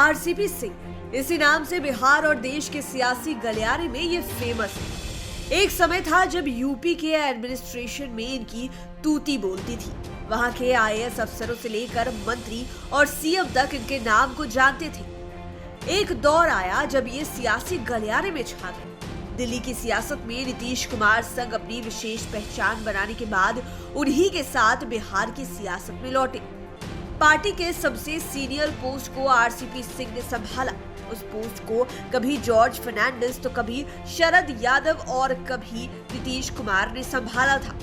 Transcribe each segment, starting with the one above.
RCP Singh, इसी नाम से बिहार और देश के सियासी गलियारे में ये फेमस है। एक समय था जब यूपी के एडमिनिस्ट्रेशन में इनकी तूती बोलती थी। वहां के आईएएस अफसरों से लेकर मंत्री और सीएम तक इनके नाम को जानते थे। एक दौर आया जब ये सियासी गलियारे में छा गए। दिल्ली की सियासत में नीतीश कुमार संग अपनी विशेष पहचान बनाने के बाद उन्हीं के साथ बिहार की सियासत में लौटे। पार्टी के सबसे सीनियर पोस्ट को आरसीपी सिंह ने संभाला। उस पोस्ट को कभी जॉर्ज फर्नांडिस तो कभी शरद यादव और कभी नीतीश कुमार ने संभाला था।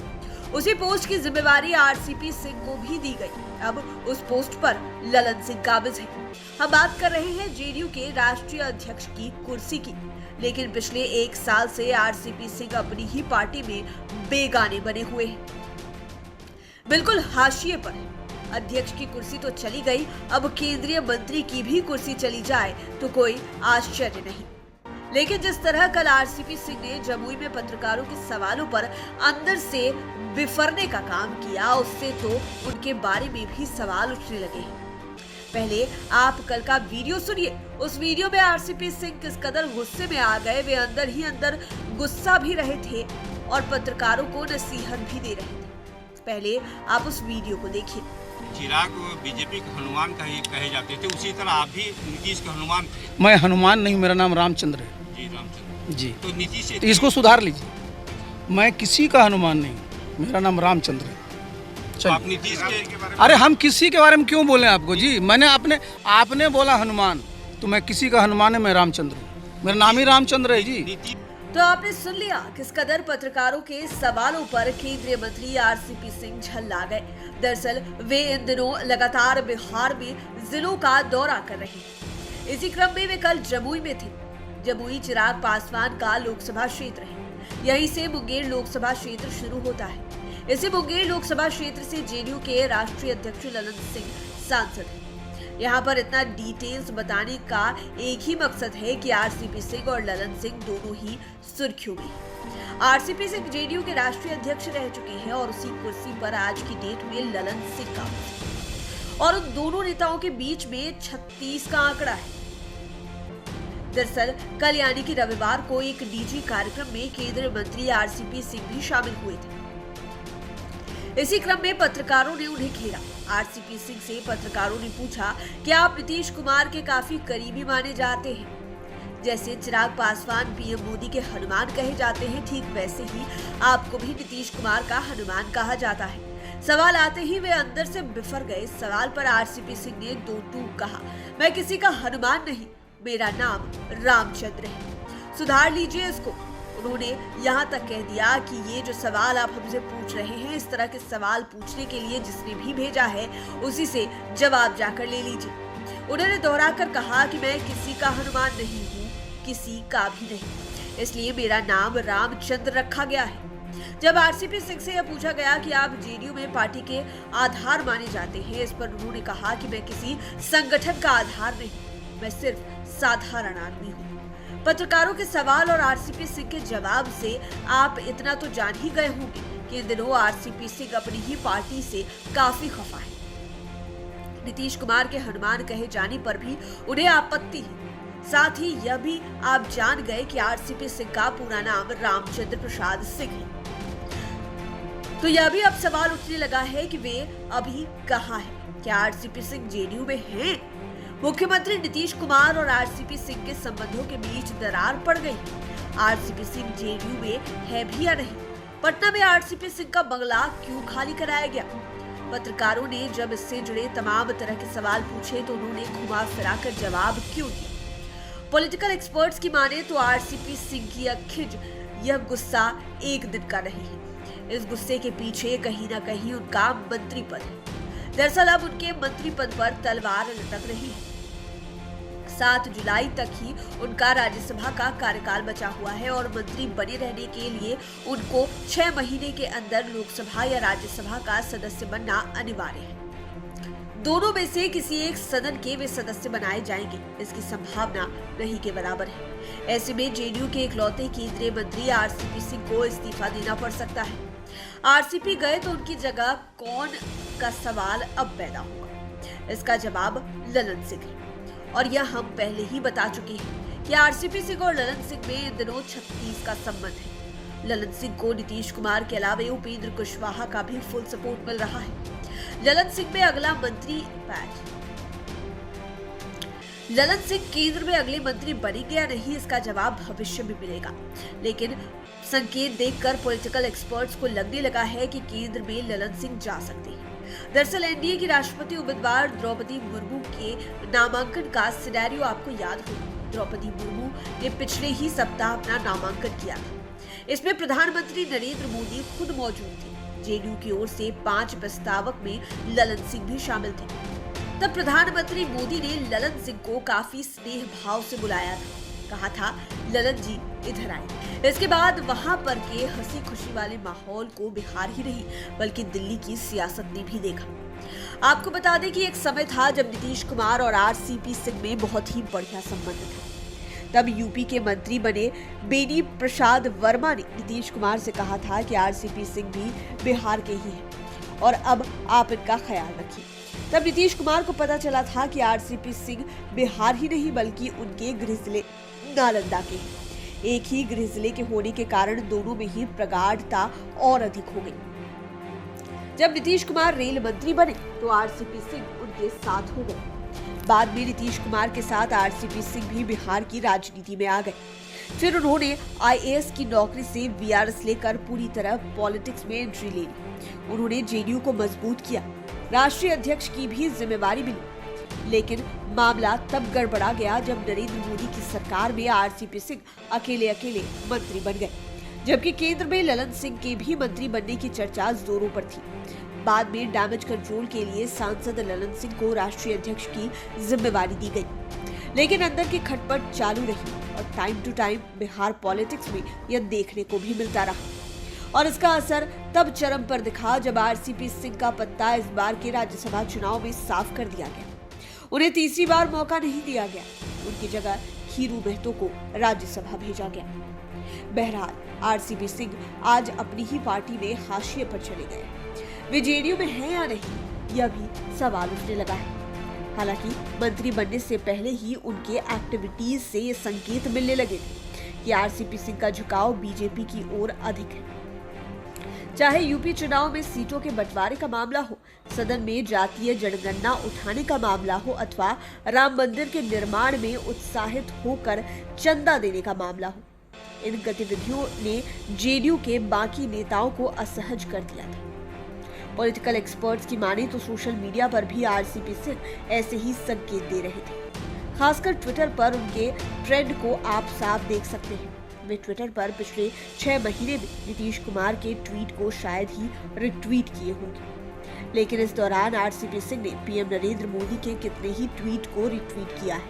उसी पोस्ट की जिम्मेवारी आरसीपी सिंह को भी दी गई। अब उस पोस्ट पर ललन सिंह काबिज है। हम बात कर रहे हैं जेडीयू के राष्ट्रीय अध्यक्ष की कुर्सी की, लेकिन पिछले एक साल से आरसीपी सिंह अपनी ही पार्टी में बेगाने बने हुए हैं, बिल्कुल हाशिए पर है। अध्यक्ष की कुर्सी तो चली गई, अब केंद्रीय मंत्री की भी कुर्सी चली जाए तो कोई आश्चर्य नहीं। लेकिन जिस तरह कल आरसीपी सिंह ने जमुई में पत्रकारों के सवालों पर अंदर से बिफरने का काम किया, उससे तो उनके बारे में भी सवाल उठने लगे हैं। पहले आप कल का वीडियो सुनिए। उस वीडियो में आरसीपी सिंह किस कदर गुस्से में आ गए, वे अंदर ही अंदर गुस्सा भी रहे थे और पत्रकारों को नसीहत भी दे रहे थे। पहले आप उस वीडियो को देखिए। चिराग बीजेपी के हनुमान कहे जाते थे, उसी तरह आप भी नीतीश के हनुमान थे। मैं हनुमान नहीं, मेरा नाम रामचंद्र है। जी रामचंद्र जी। तो नीतीश तो इसको सुधार लीजिए। मैं किसी का हनुमान नहीं, मेरा नाम रामचंद्र है। तो आप नीतीश के अरे हम किसी के बारे में क्यों बोले आपको जी? मैंने आपने बोला हनुमान, तो मैं किसी का हनुमान है, मैं रामचंद्र हूँ। मेरा नाम ही रामचंद्र है जी। तो आपने सुन लिया किस कदर पत्रकारों के सवालों पर केंद्रीय मंत्री आरसीपी सिंह झल्ला गए। दरअसल वे इन दिनों लगातार बिहार में जिलों का दौरा कर रहे हैं। इसी क्रम में वे कल जमुई में थे। जमुई चिराग पासवान का लोकसभा क्षेत्र है। यहीं से मुंगेर लोकसभा क्षेत्र शुरू होता है। इसी मुंगेर लोकसभा क्षेत्र से जेडीयू के राष्ट्रीय अध्यक्ष ललन सिंह सांसद हैं। यहाँ पर इतना डिटेल्स बताने का एक ही मकसद है कि आरसीपी सिंह और ललन सिंह दोनों ही सुर्खियों में। आरसीपी सिंह जेडीयू के राष्ट्रीय अध्यक्ष रह चुके हैं और उसी कुर्सी पर आज की डेट में ललन सिंह का, और उन दोनों नेताओं के बीच में 36 का आंकड़ा है। दरअसल कल यानी कि रविवार को एक निजी कार्यक्रम में केंद्रीय मंत्री आरसीपी सिंह भी शामिल हुए थे। इसी क्रम में पत्रकारों ने उन्हें घेरा। आरसीपी सिंह से पत्रकारों ने पूछा कि आप नीतीश कुमार के काफी करीबी माने जाते हैं। जैसे चिराग पासवान पीएम मोदी के हनुमान कहे जाते हैं, ठीक वैसे ही आपको भी नीतीश कुमार का हनुमान कहा जाता है। सवाल आते ही वे अंदर से बिफर गए। सवाल पर आरसीपी सिंह ने दो टूक कहा, मैं किसी का हनुमान नहीं, मेरा नाम रामचंद्र है, सुधार लीजिए इसको। उन्होंने यहाँ तक कह दिया कि ये जो सवाल आप हमसे पूछ रहे हैं, इस तरह के सवाल पूछने के लिए जिसने भी भेजा है उसी से जवाब जाकर ले लीजिए। उन्होंने दोहराकर कहा कि मैं किसी का हनुमान नहीं हूँ, किसी का भी नहीं, इसलिए मेरा नाम रामचंद्र रखा गया है। जब आरसीपी सिंह से यह पूछा गया कि आप जेडीयू में पार्टी के आधार माने जाते हैं, इस पर उन्होंने कहा कि मैं किसी संगठन का आधार नहीं, मैं सिर्फ साधारण आदमी हूँ। पत्रकारों के सवाल और आरसीपी सिंह के जवाब से आप इतना तो जान ही गए होंगे कि इन दिनों आरसीपी सिंह अपनी ही पार्टी से काफी खफा है। नीतीश कुमार के हनुमान कहे जाने पर भी उन्हें आपत्ति है। साथ ही यह भी आप जान गए कि आरसीपी सिंह का पूरा नाम रामचंद्र प्रसाद सिंह है। तो यह भी अब सवाल उठने लगा है कि वे अभी कहाँ हैं? क्या आरसीपी सिंह जेडीयू में हैं? मुख्यमंत्री नीतीश कुमार और आरसीपी सिंह के संबंधों के बीच दरार पड़ गई। आरसीपी सिंह जेडीयू में है भी या नहीं? पटना में आरसीपी सिंह का बंगला क्यों खाली कराया गया? पत्रकारों ने जब इससे जुड़े तमाम तरह के सवाल पूछे तो उन्होंने घुमा फिराकर जवाब क्यों दिया? पॉलिटिकल एक्सपर्ट्स की माने तो आरसीपी सिंह की खिज, यह गुस्सा एक दिन का नहीं है। इस गुस्से के पीछे कहीं न कहीं उनका मंत्री पद है। दरअसल अब उनके मंत्री पद पर तलवार लटक रही है। 7 जुलाई तक ही उनका राज्यसभा का कार्यकाल बचा हुआ है और मंत्री बने रहने के लिए उनको 6 महीने के अंदर लोकसभा या राज्यसभा का सदस्य बनना अनिवार्य है। दोनों में से किसी एक सदन के वे सदस्य बनाए जाएंगे, इसकी संभावना नहीं के बराबर है। ऐसे में जेडीयू के इकलौते केंद्रीय मंत्री आरसीपी सिंह को इस्तीफा देना पड़ सकता है। आरसीपी गए तो उनकी जगह कौन का सवाल अब पैदा होगा। इसका जवाब ललन सिंह है। और यह हम पहले ही बता चुके हैं कि आरसीपी सिंह और ललन सिंह में इन दिनों 36 का संबंध है। ललन सिंह को नीतीश कुमार के अलावा उपेंद्र कुशवाहा का भी फुल सपोर्ट मिल रहा है। ललन सिंह केंद्र में अगले मंत्री बनेंगे या नहीं, इसका जवाब भविष्य में मिलेगा, लेकिन संकेत देखकर पॉलिटिकल एक्सपर्ट्स को लगने लगा है कि केंद्र में ललन सिंह जा सकते हैं। दरअसल एनडीए की राष्ट्रपति उम्मीदवार द्रौपदी मुर्मू के नामांकन का सिनेरियो आपको याद होगा। द्रौपदी मुर्मू ने पिछले ही सप्ताह अपना नामांकन किया था। इसमें प्रधानमंत्री नरेंद्र मोदी खुद मौजूद थे। जेडीयू की ओर से 5 प्रस्तावक में ललन सिंह भी शामिल थे। तब प्रधानमंत्री मोदी ने ललन सिंह को काफी स्नेह भाव से बुलाया था, कहा था ललन जी इधर आए। इसके बाद वहां पर के हंसी खुशी वाले माहौल को बिहार ही नहीं बल्कि दिल्ली की सियासत ने भी देखा। आपको बता दें कि एक समय था जब नीतीश कुमार और आरसीपी सिंह में बहुत ही बढ़िया संबंध था। तब यूपी के मंत्री बने बेनी प्रसाद वर्मा ने नीतीश कुमार से कहा था कि आरसीपी सिंह भी बिहार के ही हैं और अब आप इनका ख्याल रखिए। तब नीतीश कुमार को पता चला था कि आरसीपी सिंह बिहार ही नहीं बल्कि उनके गृह जिले नालंदा के हैं। एक ही गृह जिले के होने के कारण दोनों में ही प्रगाढ़ता और अधिक हो गई। जब नीतीश कुमार रेल मंत्री बने तो आरसीपी सिंह उनके साथ हो गए। बाद में नीतीश कुमार के साथ आरसीपी सिंह भी बिहार की राजनीति में आ गए। फिर उन्होंने आईएएस की नौकरी से वीआरएस लेकर पूरी तरह पॉलिटिक्स में एंट्री ले ली। उन्होंने जेडीयू को मजबूत किया, राष्ट्रीय अध्यक्ष की भी जिम्मेवारी मिली। लेकिन मामला तब गड़बड़ा गया जब नरेंद्र मोदी की सरकार में आरसीपी सिंह अकेले मंत्री बन गए, जबकि केंद्र में ललन सिंह के भी मंत्री बनने की चर्चा जोरों पर थी। बाद में डैमेज कंट्रोल के लिए सांसद ललन सिंह को राष्ट्रीय अध्यक्ष की जिम्मेवारी दी गई, लेकिन अंदर की खटपट चालू रही और time to time Bihar politics में यह देखने को भी मिलता रहा। और इसका असर तब चरम पर दिखा जब आरसीपी सिंह का पत्ता इस बार के राज्यसभा चुनाव में साफ कर दिया गया। उन्हें तीसरी बार मौका नहीं दिया गया, उनकी जगह खीरू महतो को राज्यसभा भेजा गया। बहरहाल आरसीपी सिंह आज अपनी ही पार्टी में हाशिए पर चले गए। वे जेडीयू में हैं या नहीं, यह भी सवाल उठने लगा है। हालांकि मंत्री बनने से पहले ही उनके एक्टिविटीज से ये संकेत मिलने लगे थे कि आरसीपी सिंह का झुकाव बीजेपी की ओर अधिक है। चाहे यूपी चुनाव में सीटों के बंटवारे का मामला हो, सदन में जातीय जनगणना उठाने का मामला हो अथवा राम मंदिर के निर्माण में उत्साहित होकर चंदा देने का मामला हो, इन गतिविधियों ने जेडीयू के बाकी नेताओं को असहज कर दिया था। पॉलिटिकल एक्सपर्ट्स की माने तो सोशल मीडिया पर भी आरसीपी सिंह ऐसे ही संकेत दे रहे थे। खासकर ट्विटर पर उनके ट्रेंड को आप साफ देख सकते हैं। वे ट्विटर पर पिछले 6 महीने में नीतीश कुमार के ट्वीट को शायद ही रिट्वीट किए होंगे, लेकिन इस दौरान आरसीपी सिंह ने पीएम नरेंद्र मोदी के कितने ही ट्वीट को रिट्वीट किया है।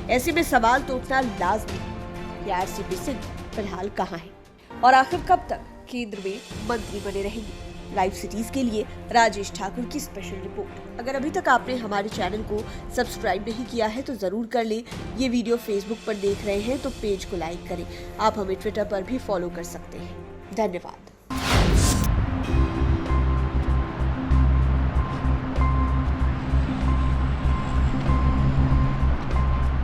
ऐसे में सवाल तो उठना लाजमी है कि आरसीपी सिंह फिलहाल कहाँ है और आखिर कब तक केंद्र में मंत्री बने रहेंगे। लाइव सिटीज के लिए राजेश ठाकुर की स्पेशल रिपोर्ट। अगर अभी तक आपने हमारे चैनल को सब्सक्राइब नहीं किया है तो जरूर कर लें। ये वीडियो फेसबुक पर देख रहे हैं तो पेज को लाइक करें। आप हमें ट्विटर पर भी फॉलो कर सकते हैं। धन्यवाद।